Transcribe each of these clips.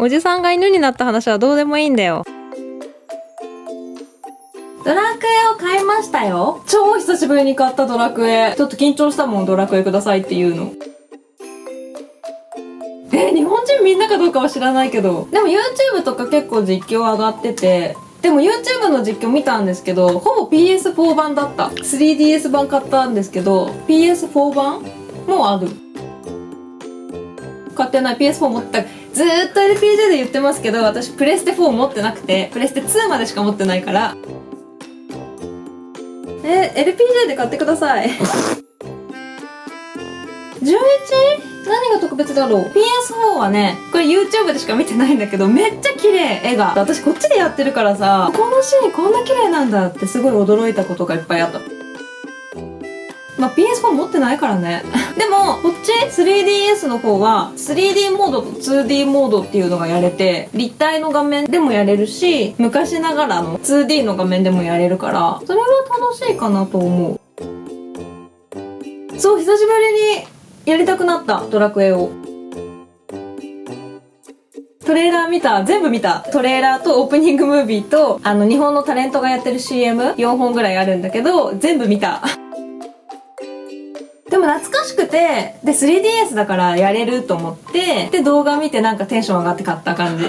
おじさんが犬になった話はどうでもいいんだよ。ドラクエを買いましたよ。超久しぶりに買ったドラクエ。ちょっと緊張したもん、ドラクエくださいっていうの。日本人みんなかどうかは知らないけど、でも YouTube とか結構実況上がってて、でも YouTube の実況見たんですけど、ほぼ PS4 版だった。 3DS 版買ったんですけど PS4 版もある。買ってない。 PS4 持ってた。ずーっと LPG で言ってますけど、私プレステ4持ってなくて、プレステ2までしか持ってないから。LPG で買ってください。11？ 何が特別だろう。 PS4 はね、これ YouTube でしか見てないんだけど、めっちゃ綺麗、絵が。私こっちでやってるからさ、このシーンこんな綺麗なんだってすごい驚いたことがいっぱいあった。まあ PS4 持ってないからね。でもこっち 3DS の方は 3D モードと 2D モードっていうのがやれて、立体の画面でもやれるし、昔ながらの 2D の画面でもやれるから、それは楽しいかなと思う。そう、久しぶりにやりたくなった、ドラクエを。トレーラー見た。全部見た。トレーラーとオープニングムービーと日本のタレントがやってる CM4 本ぐらいあるんだけど、全部見た。でも懐かしくて、で 3DS だからやれると思って、で動画見てなんかテンション上がって買った感じ。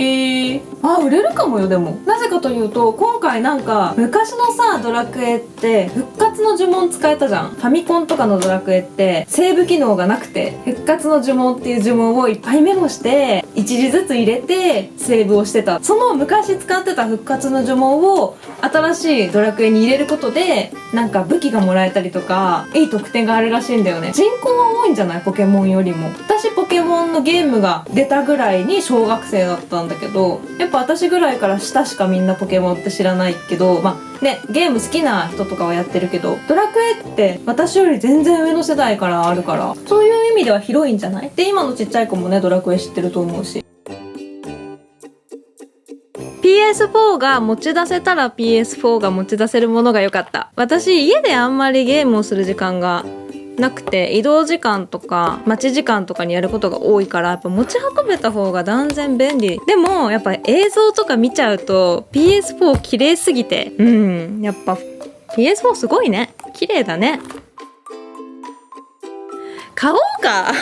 へえ。売れるかもよ。でもなぜかというと、今回なんか昔のさドラクエって復活の呪文使えたじゃん。ファミコンとかのドラクエってセーブ機能がなくて、復活の呪文っていう呪文をいっぱいメモして1字ずつ入れてセーブをしてた。その昔使ってた復活の呪文を新しいドラクエに入れることで、なんか武器がもらえたりとかいい特典があるらしいんだよね。人口は多いんじゃない？ポケモンよりも。私ポケモンのゲームが出たぐらいに小学生だったんだけど、やっぱ私ぐらいから下しかみんなポケモンって知らないけど、まあね、ゲーム好きな人とかはやってるけど、ドラクエって私より全然上の世代からあるから、そういう意味では広いんじゃない？で、今のちっちゃい子もねドラクエ知ってると思うし。PS4 が持ち出せたら PS4 が持ち出せるものが良かった。私家であんまりゲームをする時間がなくて、移動時間とか待ち時間とかにやることが多いから、やっぱ持ち運べた方が断然便利。でもやっぱ映像とか見ちゃうと PS4 綺麗すぎて、やっぱ PS4 すごいね。綺麗だね。買おうか。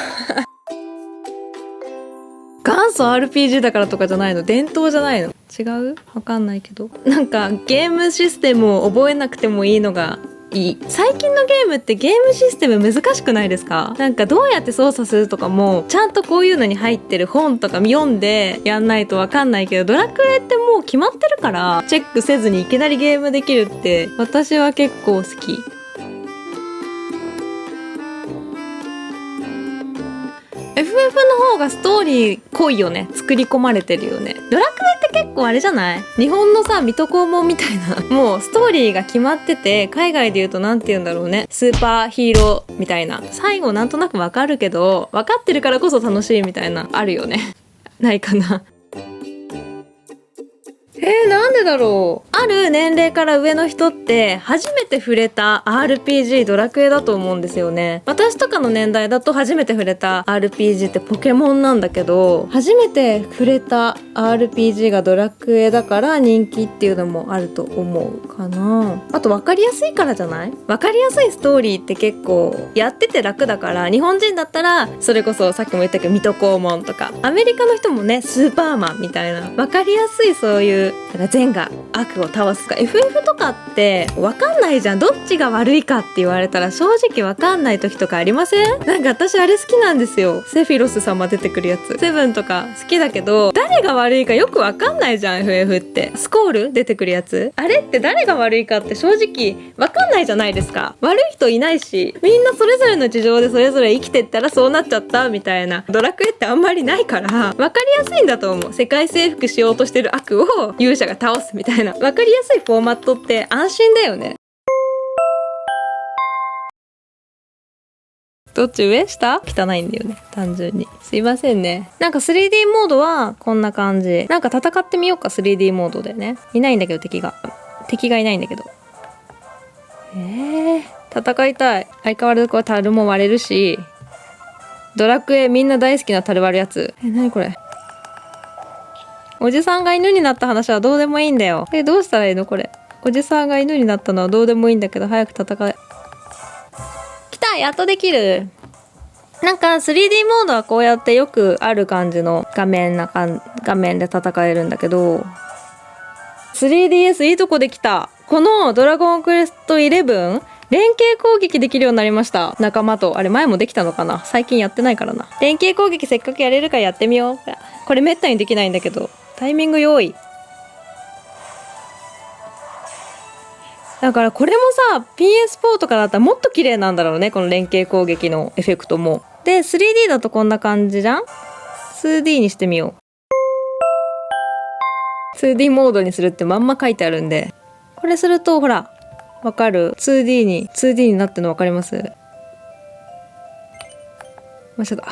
元祖 RPG だからとかじゃないの？伝統じゃないの？違う？わかんないけど、なんかゲームシステムを覚えなくてもいいのがいい。最近のゲームってゲームシステム難しくないですか？なんかどうやって操作するとかもちゃんとこういうのに入ってる本とか読んでやんないとわかんないけど、ドラクエってもう決まってるからチェックせずにいきなりゲームできるって私は結構好き。FF の方がストーリー濃いよね。作り込まれてるよね。ドラクエって結構あれじゃない？日本のさ水戸黄門みたいな、もうストーリーが決まってて、海外で言うとなんて言うんだろうね、スーパーヒーローみたいな、最後なんとなくわかるけど分かってるからこそ楽しいみたいなあるよね。ないかな。なんでだろう。ある年齢から上の人って初めて触れた RPG ドラクエだと思うんですよね。私とかの年代だと初めて触れた RPG ってポケモンなんだけど、初めて触れた RPG がドラクエだから人気っていうのもあると思うかな。あと分かりやすいからじゃない？分かりやすいストーリーって結構やってて楽だから、日本人だったらそれこそさっきも言ったけど水戸黄門とか、アメリカの人もねスーパーマンみたいな分かりやすい、そういう善が悪を倒すか。 FF とかって分かんないじゃん。どっちが悪いかって言われたら正直分かんない時とかありません？なんか私あれ好きなんですよ。セフィロス様出てくるやつ、セブンとか好きだけど、誰が悪いかよく分かんないじゃん。 FF ってスコール出てくるやつ、あれって誰が悪いかって正直分かんないじゃないですか。悪い人いないし、みんなそれぞれの事情でそれぞれ生きてったらそうなっちゃったみたいな。ドラクエってあんまりないから分かりやすいんだと思う。世界征服しようとしてる悪を勇者が倒すみたいな分かりやすいフォーマットって安心だよね。どっち上下汚いんだよね、単純に。すいませんね。なんか 3D モードはこんな感じ。なんか戦ってみようか、 3D モードでね。いないんだけど敵がいないんだけど、戦いたい。相変わらずこれ樽も割れるし、ドラクエみんな大好きなタルバルやつ。何これ。おじさんが犬になった話はどうでもいいんだよ。どうしたらいいのこれ。おじさんが犬になったのはどうでもいいんだけど、早く戦え。来た、やっとできる。なんか 3D モードはこうやってよくある感じの画面で戦えるんだけど、3DS いいとこできた。このドラゴンクエスト11、連携攻撃できるようになりました。仲間と。あれ前もできたのかな、最近やってないからな。連携攻撃せっかくやれるからやってみよう。これめったにできないんだけど、タイミング用意。だからこれもさ、PS4 とかだったらもっと綺麗なんだろうね、この連携攻撃のエフェクトも。で 3D だとこんな感じじゃん。 2D にしてみよう。 2D モードにするってまんま書いてあるんで、これするとほらわかる。 2D になってるのわかります？間違った。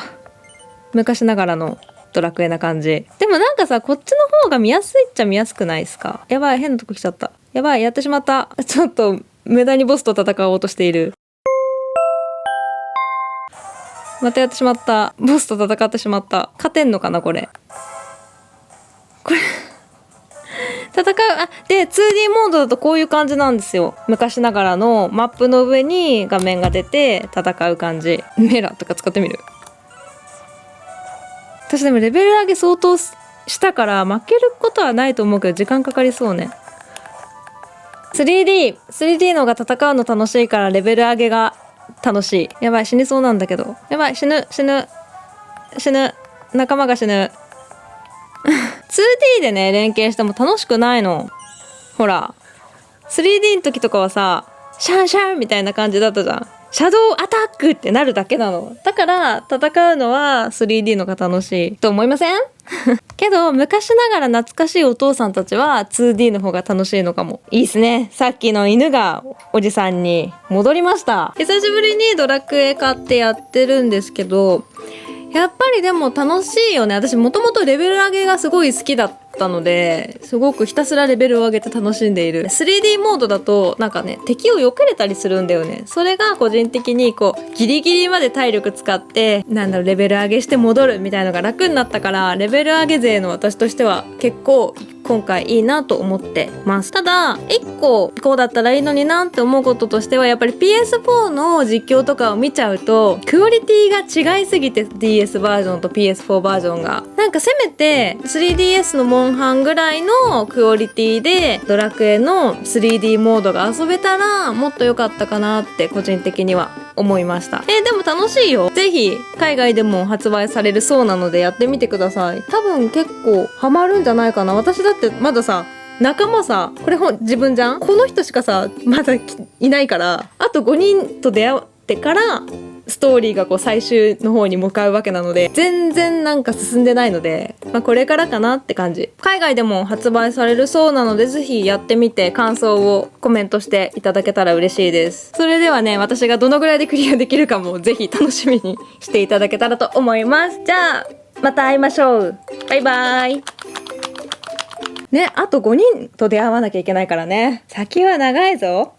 昔ながらのドラクエな感じ。でもなんかさ、こっちの方が見やすいっちゃ見やすくないですか？やばい、変なとこ来ちゃった。やばい、やってしまった。ちょっと無駄にボスと戦おうとしている。またやってしまった。ボスと戦ってしまった。勝てんのかなこれ。戦う。で 2D モードだとこういう感じなんですよ。昔ながらのマップの上に画面が出て戦う感じ。メラとか使ってみる。私でもレベル上げ相当したから負けることはないと思うけど時間かかりそうね。3D の方が戦うの楽しいからレベル上げが楽しい。やばい、死にそうなんだけど。やばい、死ぬ。仲間が死ぬ。2D でね連携しても楽しくないの。ほら 3D の時とかはさ、シャンシャンみたいな感じだったじゃん。シャドウアタックってなるだけなの。だから戦うのは 3D のが楽しいと思いません？けど昔ながら懐かしいお父さんたちは 2D の方が楽しいのかも。いいっすね。さっきの犬がおじさんに戻りました。久しぶりにドラクエ買ってやってるんですけど、やっぱりでも楽しいよね。私もともとレベル上げがすごい好きだったので、すごくひたすらレベルを上げて楽しんでいる。 3D モードだとなんかね、敵を避けれたりするんだよね。それが個人的にこうギリギリまで体力使ってレベル上げして戻るみたいのが楽になったから、レベル上げ勢の私としては結構今回いいなと思ってます。ただ1個こうだったらいいのになって思うこととしては、やっぱり PS4 の実況とかを見ちゃうとクオリティが違いすぎて、 DS バージョンと PS4 バージョンがなんかせめて 3DS のモンハンぐらいのクオリティでドラクエの 3D モードが遊べたらもっと良かったかなって個人的には思いました。でも楽しいよ。ぜひ海外でも発売されるそうなのでやってみてください。多分結構ハマるんじゃないかな。私だってまださ、仲間さ、これ自分じゃん。この人しかさまだいないから、あと5人と出会ってからストーリーがこう最終の方に向かうわけなので、全然なんか進んでないので、これからかなって感じ。海外でも発売されるそうなので、ぜひやってみて感想をコメントしていただけたら嬉しいです。それではね、私がどのぐらいでクリアできるかもぜひ楽しみにしていただけたらと思います。じゃあまた会いましょう。バイバイね。あと5人と出会わなきゃいけないからね。先は長いぞ